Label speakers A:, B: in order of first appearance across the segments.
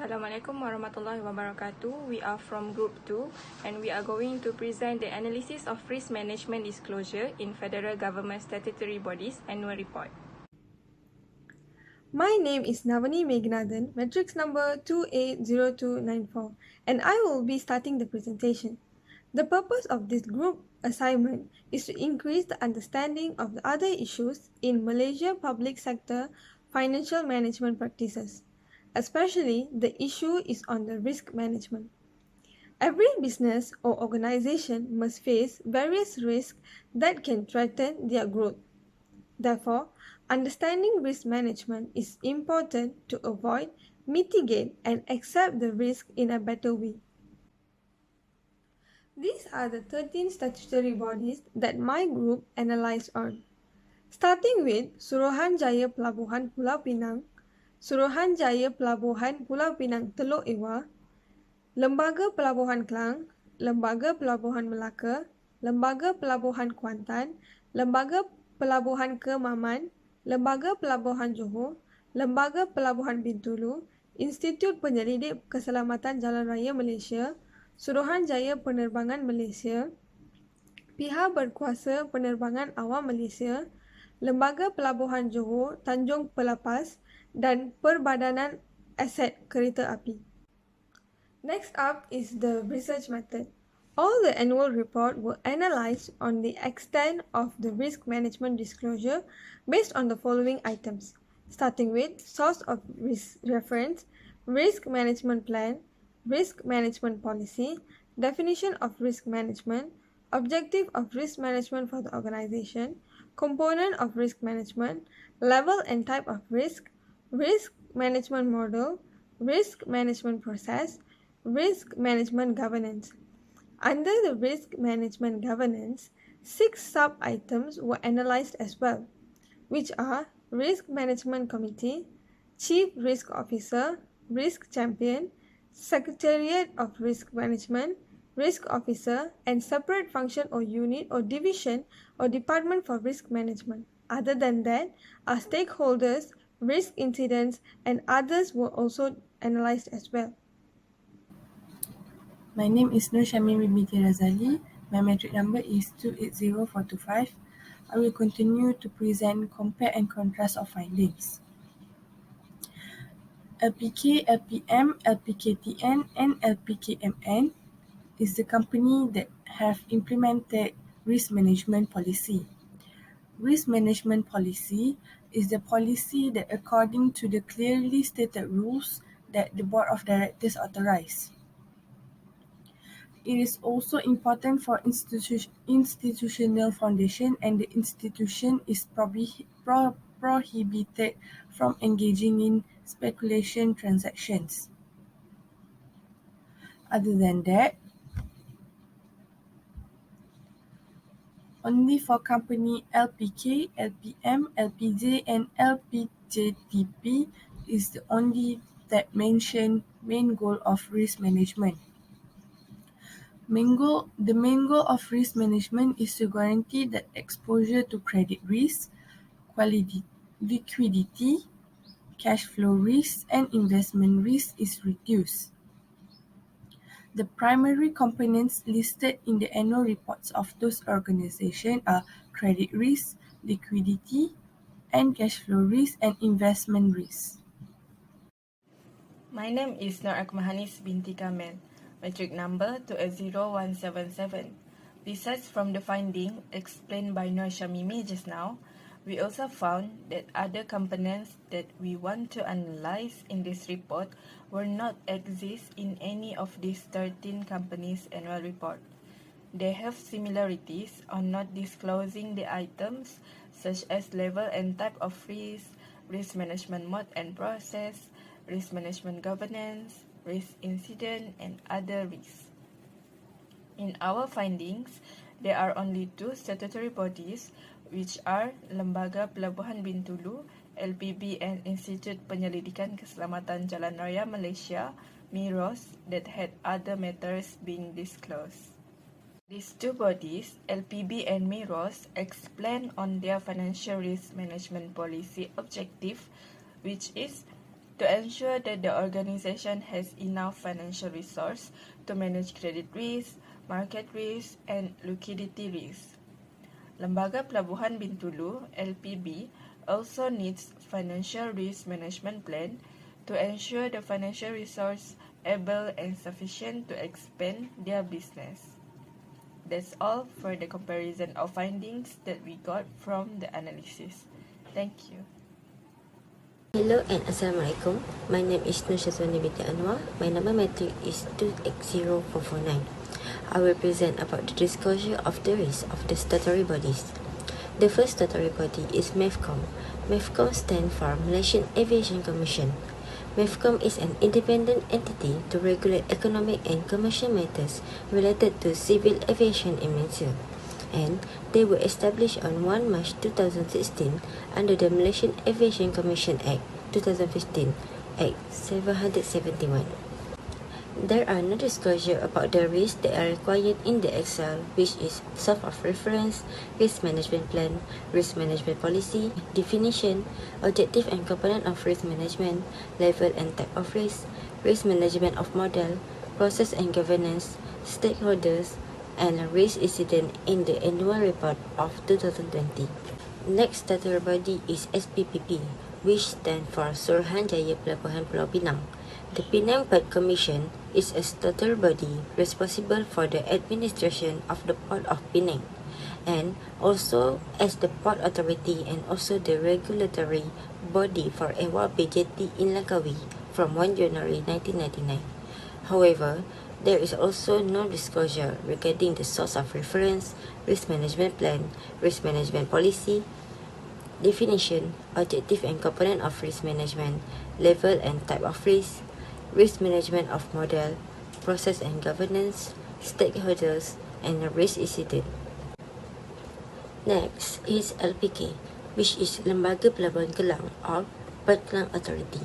A: Assalamualaikum warahmatullahi wabarakatuh. We are from Group 2 and we are going to present the analysis of risk management disclosure in federal government statutory bodies annual report.
B: My name is NAVANIE MEGANATHEN, matrix number 280294, and I will be starting the presentation. The purpose of this group assignment is to increase the understanding of the other issues in Malaysia public sector financial management practices. Especially, the issue is on the risk management. Every business or organization must face various risks that can threaten their growth. Therefore, understanding risk management is important to avoid, mitigate, and accept the risk in a better way. These are the 13 statutory bodies that my group analysed on. Starting with Suruhanjaya Pelabuhan Pulau Pinang, Suruhanjaya Pelabuhan Pulau Pinang Teluk Ewa, Lembaga Pelabuhan Klang, Lembaga Pelabuhan Melaka, Lembaga Pelabuhan Kuantan, Lembaga Pelabuhan Kemaman, Lembaga Pelabuhan Johor, Lembaga Pelabuhan Bintulu, Institut Penyelidik Keselamatan Jalan Raya Malaysia, Suruhanjaya Penerbangan Malaysia, Pihak Berkuasa Penerbangan Awam Malaysia, Lembaga Pelabuhan Johor Tanjung Pelepas dan Perbadanan Aset Kereta Api. Next up is the research method. All the annual report were analysed on the extent of the risk management disclosure based on the following items, starting with source of risk reference, risk management plan, risk management policy, definition of risk management, objective of risk management for the organization, component of risk management, level and type of risk, risk management model, risk management process, risk management governance. Under the risk management governance, 6 sub-items were analysed as well, which are Risk Management Committee, Chief Risk Officer, Risk Champion, Secretariat of Risk Management, Risk Officer, and separate function or unit or division or department for risk management. Other than that, our stakeholders, risk incidents, and others were also analysed as well.
C: My name is NURFATIHA binti RAZALI. My matric number is 280425. I will continue to present compare and contrast of findings. LPK, LPM, LPKTN, and LPKMN is the company that have implemented risk management policy. Risk management policy is the policy that according to the clearly stated rules that the Board of Directors authorize. It is also important for institutional foundation, and the institution is prohibited from engaging in speculation transactions. Other than that, only for company LPK, LPM, LPJ, and LPJTP is the only that mention main goal of risk management. The main goal of risk management is to guarantee that exposure to credit risk, liquidity, cash flow risk, and investment risk is reduced. The primary components listed in the annual reports of those organizations are credit risk, liquidity, and cash flow risk, and investment risk.
D: My name is AKMAHANIS binti KAMIL, matric number 280177. Besides from the finding explained by SHAMIMI just now, we also found that other components that we want to analyze in this report were not exist in any of these 13 companies' annual report. They have similarities on not disclosing the items such as level and type of risk, risk management mode and process, risk management governance, risk incident, and other risks. In our findings, there are only 2 statutory bodies, which are Lembaga Pelabuhan Bintulu, LPB, and Institut Penyelidikan Keselamatan Jalan Raya Malaysia, MIROS, that had other matters being disclosed. These 2 bodies, LPB and MIROS, explain on their financial risk management policy objective, which is to ensure that the organisation has enough financial resource to manage credit risk, market risk and liquidity risk. Lembaga Pelabuhan Bintulu (LPB) also needs financial risk management plan to ensure the financial resource able and sufficient to expand their business. That's all for the comparison of findings that we got from the analysis. Thank you.
E: Hello and Assalamualaikum. My name is SHAZWANI binti ANWAR. My number matric is 280449. I will present about the disclosure of the risk of the statutory bodies. The first statutory body is MEFCOM. MEFCOM stands for Malaysian Aviation Commission. MEFCOM is an independent entity to regulate economic and commercial matters related to civil aviation in Malaysia, and they were established on 1 March 2016 under the Malaysian Aviation Commission Act 2015, Act 771. There are no disclosure about the risks that are required in the Excel, which is source of reference, risk management plan, risk management policy, definition, objective and component of risk management, level and type of risk, risk management of model, process and governance, stakeholders, and risk incident in the annual report of 2020. Next statutory body is SPPP, which stands for Suruhanjaya Pelabuhan Pulau Pinang. The Penang Port Commission is a statutory body responsible for the administration of the Port of Penang, and also as the Port Authority and also the regulatory body for ANWAR PJT in Langkawi from 1 January 1999. However, there is also no disclosure regarding the source of reference, risk management plan, risk management policy, definition, objective and component of risk management, level and type of risk management of model, process and governance, stakeholders, and risk incident. Next is LPK, which is Lembaga Pelabuhan Kelang or Port Kelang Authority.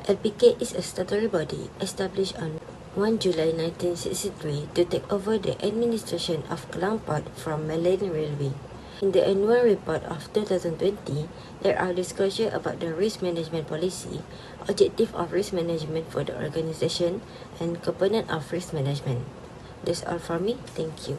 E: LPK is a statutory body established on 1 July 1963 to take over the administration of Kelang Port from Malayan Railway. In the annual report of 2020, there are disclosure about the risk management policy, objective of risk management for the organisation, and component of risk management. That's all from me. Thank you.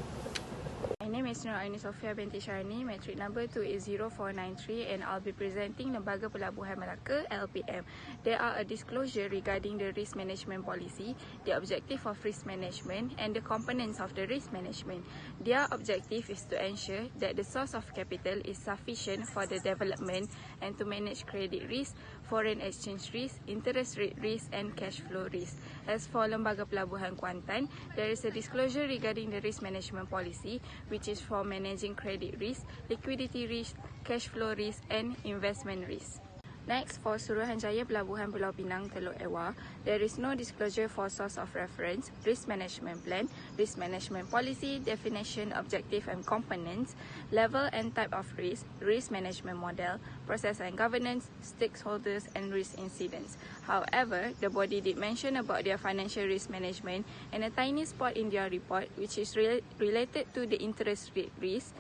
A: My name is SOFIA binti SYARANEE, matric number 280493, and I'll be presenting Lembaga Pelabuhan Melaka (LPM). There are a disclosure regarding the risk management policy, the objective of risk management, and the components of the risk management. Their objective is to ensure that the source of capital is sufficient for the development and to manage credit risk, foreign exchange risk, interest rate risk, and cash flow risk. As for Lembaga Pelabuhan Kuantan, there is a disclosure regarding the risk management policy, which is for managing credit risk, liquidity risk, cash flow risk, and investment risk. Next, for Suruhanjaya Pelabuhan Pulau Pinang Teluk Ewa, there is no disclosure for source of reference, risk management plan, risk management policy, definition, objective and components, level and type of risk, risk management model, process and governance, stakeholders and risk incidents. However, the body did mention about their financial risk management and a tiny spot in their report which is related to the interest rate risk,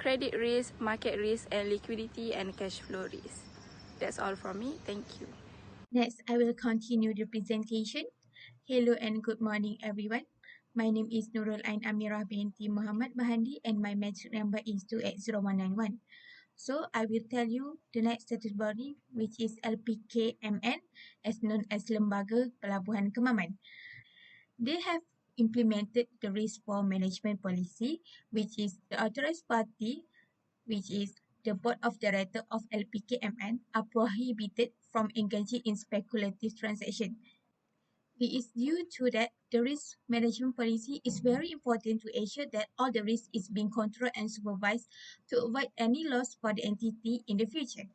A: credit risk, market risk, and liquidity and cash flow risk. That's all from me. Thank you.
F: Next, I will continue the presentation. Hello and good morning, everyone. My name is NURUL and AMIRAH binti Muhammad BAHANDI, and my matric number is 280191. So, I will tell you the next status body, which is LPKMN, as known as Lembaga Pelabuhan Kemaman. They have implemented the risk for management policy, which is the authorized party, which is the board of directors of LPKMN, are prohibited from engaging in speculative transactions. It is due to that the risk management policy is very important to ensure that all the risk is being controlled and supervised to avoid any loss for the entity in the future.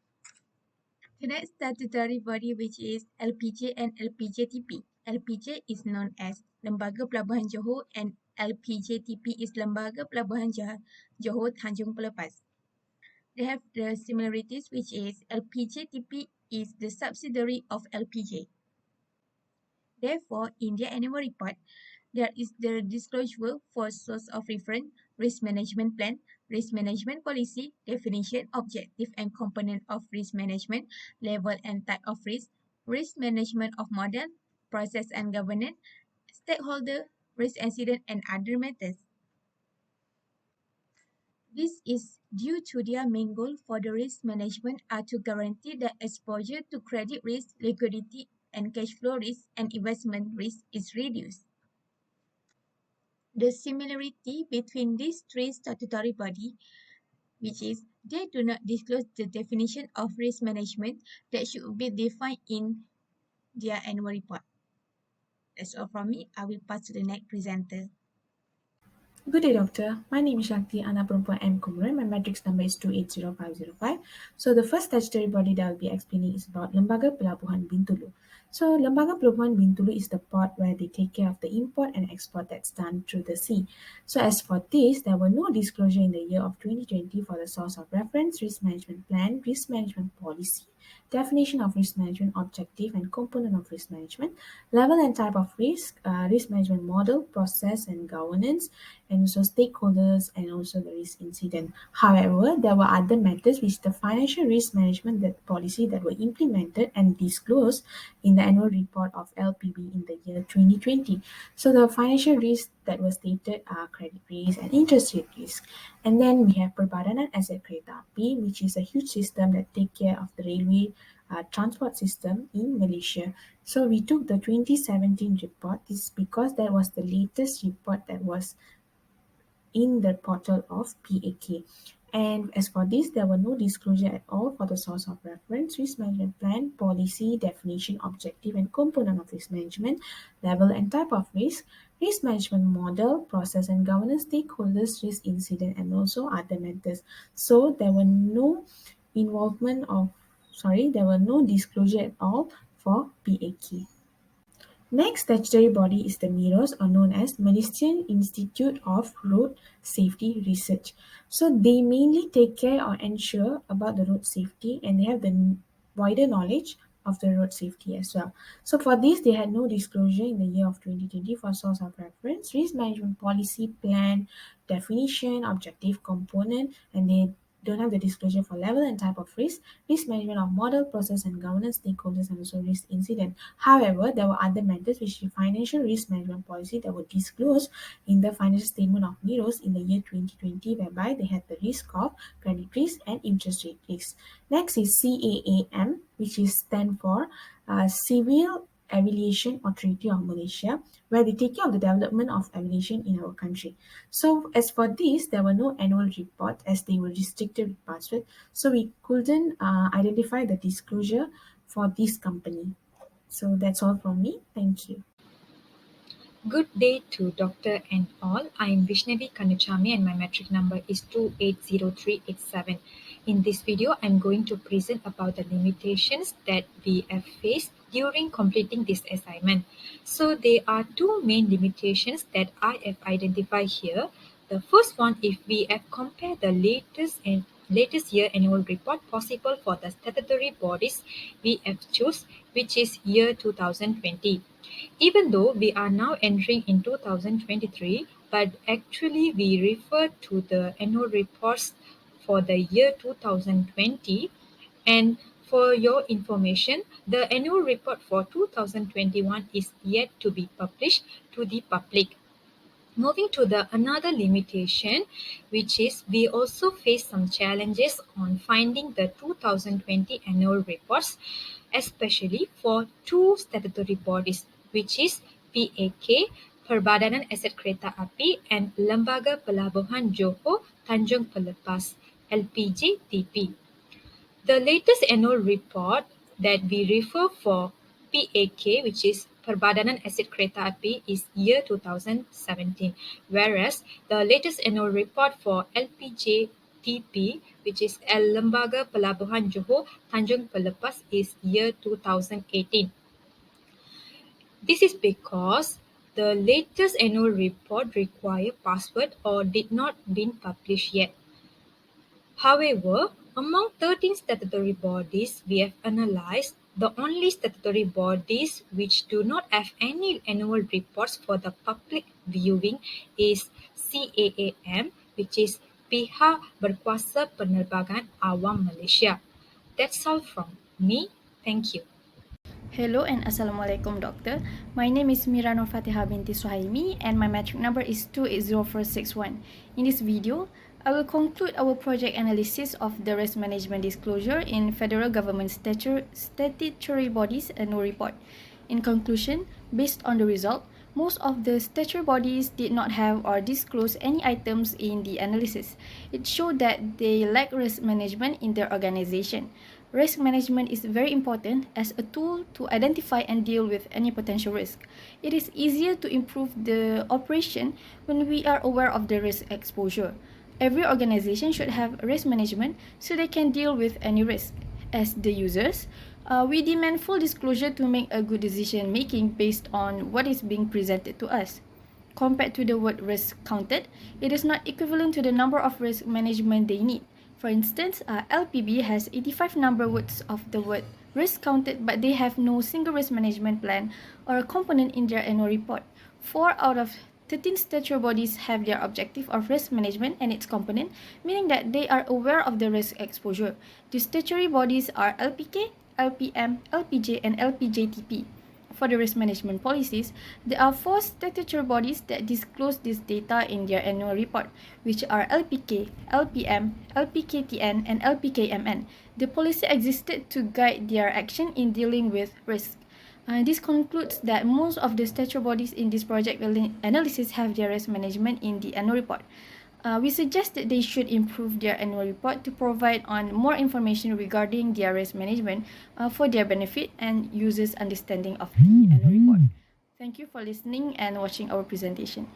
F: The next statutory body, which is LPJ and LPJTP. LPJ is known as Lembaga Pelabuhan Johor, and LPJTP is Lembaga Pelabuhan Johor Tanjung Pelepas. They have the similarities, which is LPJTP is the subsidiary of LPJ. Therefore, in their annual report, there is the disclosure for source of reference, risk management plan, risk management policy, definition, objective and component of risk management, level and type of risk, risk management of model, process and governance, stakeholder, risk incident, and other matters. This is due to their main goal for the risk management are to guarantee that exposure to credit risk, liquidity, and cash flow risk and investment risk is reduced. The similarity between these three statutory bodies, which is they do not disclose the definition of risk management that should be defined in their annual report. That's all from me. I will pass to the next presenter.
G: Good day, Doctor. My name is SHAKKTHI, anak perempuan M. Kumran. My matrix number is 280505. So the first statutory body that I'll be explaining is about Lembaga Pelabuhan Bintulu. So Lembaga Pelabuhan Bintulu is the port where they take care of the import and export that's done through the sea. So as for this, there were no disclosure in the year of 2020 for the source of reference, risk management plan, risk management policy, definition of risk management objective and component of risk management, level and type of risk, risk management model, process and governance, and also stakeholders and also the risk incident. However, there were other matters which the financial risk management that policy that were implemented and disclosed in the annual report of LPB in the year 2020. So the financial risks that were stated are credit risk and interest rate risk. And then we have Perbadanan Aset Kereta Api, which is a huge system that take care of the railway transport system in Malaysia. So we took the 2017 report. This is because that was the latest report that was in the portal of PAK. And as for this, there were no disclosure at all for the source of reference, risk management plan, policy, definition, objective, and component of risk management, level and type of risk management model, process and governance, stakeholders, risk incident, and also other matters. So there were no there were no disclosure at all for PAK. Next statutory body is the MIROS, or known as Malaysian Institute of Road Safety Research. So they mainly take care or ensure about the road safety, and they have the wider knowledge of the road safety as well. So for this, they had no disclosure in the year of 2020 for source of reference, risk management policy, plan, definition, objective, component, and they don't have the disclosure for level and type of risk management of model, process and governance, stakeholders, and also risk incident. However, there were other matters which the financial risk management policy that were disclosed in the financial statement of MIROS in the year 2020, whereby they had the risk of credit risk and interest rate risk. Next is CAAM, which is stand for Civil Aviation Authority of Malaysia, where they take care of the development of aviation in our country. So as for this, there were no annual report as they were restricted with password, so we couldn't identify the disclosure for this company. So that's all from me. Thank you.
H: Good day to Doctor and all. I am VISNAAVI KANNUCHAMY and my metric number is 280387. In this video, I am going to present about the limitations that we have faced during completing this assignment. So there are two main limitations that I have identified here. The first one, if we have compared the latest year annual report possible for the statutory bodies we have choose, which is year 2020. Even though we are now entering in 2023, but actually we refer to the annual reports for the year 2020. And for your information, the annual report for 2021 is yet to be published to the public. Moving to the another limitation, which is we also face some challenges on finding the 2020 annual reports, especially for two statutory bodies, which is PAK, Perbadanan Aset Kereta Api, and Lembaga Pelabuhan Johor Tanjung Pelepas, LPJTP. The latest annual report that we refer for PAK, which is Perbadanan Aset Kereta Api, is year 2017, whereas the latest annual report for LPJTP, which is Lembaga Pelabuhan Johor Tanjung Pelepas, is year 2018. This is because the latest annual report required password or did not been published yet. However, among 13 statutory bodies we have analysed, the only statutory bodies which do not have any annual reports for the public viewing is CAAM, which is Pihak Berkuasa Penerbangan Awam Malaysia. That's all from me. Thank you.
I: Hello and Assalamualaikum Doctor. My name is MIRA NURFATIHA binti SUHAIMI and my matric number is 280461. In this video, I will conclude our project analysis of the risk management disclosure in federal government statutory bodies annual report. In conclusion, based on the result, most of the statutory bodies did not have or disclose any items in the analysis. It showed that they lack risk management in their organization. Risk management is very important as a tool to identify and deal with any potential risk. It is easier to improve the operation when we are aware of the risk exposure. Every organization should have risk management so they can deal with any risk. As the users, we demand full disclosure to make a good decision making based on what is being presented to us. Compared to the word risk counted, it is not equivalent to the number of risk management they need. For instance, LPB has 85 number words of the word risk counted, but they have no single risk management plan or a component in their annual report. 4 out of 13 statutory bodies have their objective of risk management and its component, meaning that they are aware of the risk exposure. The statutory bodies are LPK, LPM, LPJ, and LPJTP. For the risk management policies, there are 4 statutory bodies that disclose this data in their annual report, which are LPK, LPM, LPKTN, and LPKMN. The policy existed to guide their action in dealing with risk. This concludes that most of the statutory bodies in this project analysis have their risk management in the annual report. We suggest that they should improve their annual report to provide on more information regarding their risk management for their benefit and users' understanding of the annual report. Thank you for listening and watching our presentation.